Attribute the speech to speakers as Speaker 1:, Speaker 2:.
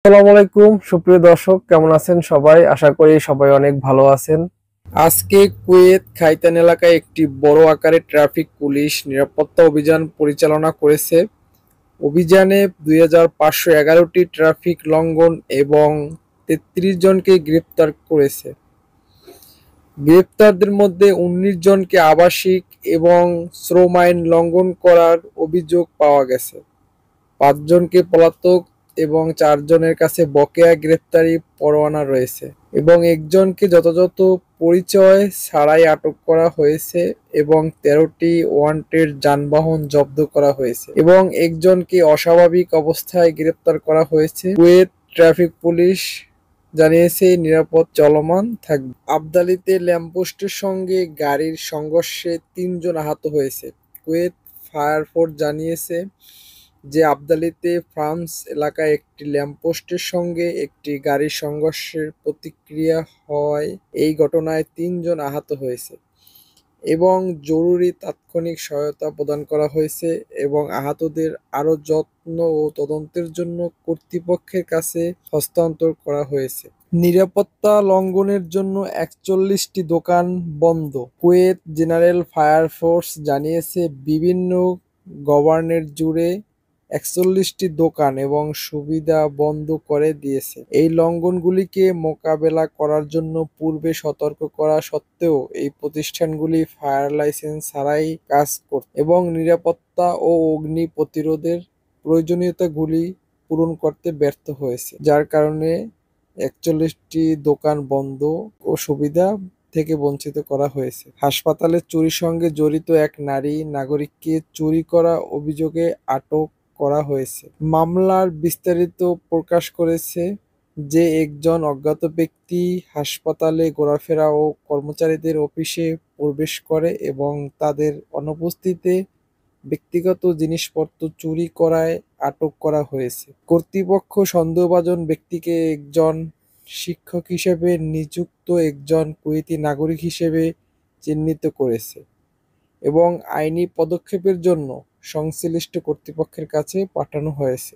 Speaker 1: আসসালামু আলাইকুম সুপ্রিয় দর্শক, কেমন আছেন সবাই? আশা করি সবাই অনেক ভালো আছেন। আজকে কুয়েত খাইতান এলাকায় একটি বড় আকারের ট্রাফিক পুলিশ নিরাপত্তা অভিযান পরিচালনা করেছে। অভিযানে 2511টি ট্রাফিক লঙ্ঘন এবং 33 জনকে গ্রেপ্তার করেছে। গ্রেপ্তারদের মধ্যে 19 জনকে আবাসিক এবং শ্রম আইন লঙ্ঘন করার অভিযোগ পাওয়া গেছে। 5 জনকে পলাতক এবং 4 জনের কাছে বকেয়া গ্রেপ্তারি পরোয়ানা রয়েছে এবং একজনকে যথাযথ পরিচয় ছাড়াই আটক করা হয়েছে এবং 13টি ওয়ান্টেড যানবাহন জব্দ করা হয়েছে এবং একজনকে অস্বাভাবিক অবস্থায় গ্রেপ্তার করা হয়েছে। কুয়েত ট্রাফিক পুলিশ জানিয়েছে নিরাপদ চলমান থাকবে। আবদালিতে ল্যাম্পপোস্টের সঙ্গে গাড়ির সংঘর্ষে 3 জন আহত হয়েছে। কুয়েত ফায়ার ফোর্স জানিয়েছে যে আবদালিতে ফ্রান্স এলাকায় একটি ল্যাম্পপোস্টের সঙ্গে একটি গাড়ির সংঘর্ষের প্রতিক্রিয়া হয়। এই ঘটনায় 3 জন আহত হয়েছে এবং জরুরি তাৎক্ষণিক সহায়তা প্রদান করা হয়েছে এবং আহতদের আরও যত্ন ও তদন্তের জন্য কর্তৃপক্ষের কাছে হস্তান্তর করা হয়েছে। নিরাপত্তা লঙ্ঘনের জন্য 41টি দোকান বন্ধ। কুয়েত জেনারেল ফায়ার ফোর্স জানিয়েছে বিভিন্ন গভর্নরেট জুড়ে 41টি দোকান এবং সুবিধা বন্ধ করে দিয়েছে। এই লঙ্ঘনগুলিকে মোকাবেলা করার জন্য পূর্বে সতর্ক করা সত্ত্বেও এই প্রতিষ্ঠানগুলি ফায়ার লাইসেন্স ছাড়াই কাজ করছে এবং নিরাপত্তা ও অগ্নি প্রতিরোধের প্রয়োজনীয়তাগুলি পূরণ করতে ব্যর্থ হয়েছে, যার কারণে 41টি দোকান বন্ধ ও সুবিধা থেকে বঞ্চিত করা হয়েছে। হাসপাতালে চুরির সঙ্গে জড়িত এক নারী নাগরিককে চুরি করা অভিযোগে আটক করা হয়েছে। মামলার বিস্তারিত প্রকাশ করেছে যে একজন অজ্ঞাত ব্যক্তি হাসপাতালে ঘোরাফেরা ও কর্মচারীদের অফিসে প্রবেশ করে এবং তাদের অনুপস্থিতিতে ব্যক্তিগত জিনিসপত্র চুরি করায় আটক করা হয়েছে। কর্তৃপক্ষ সন্দেহভাজন ব্যক্তিকে একজন শিক্ষক হিসেবে নিযুক্ত একজন কুয়েতি নাগরিক হিসেবে চিহ্নিত করেছে এবং আইনি পদক্ষেপের জন্য সংশ্লিষ্ট কর্তৃপক্ষের কাছে পাঠানো হয়েছে।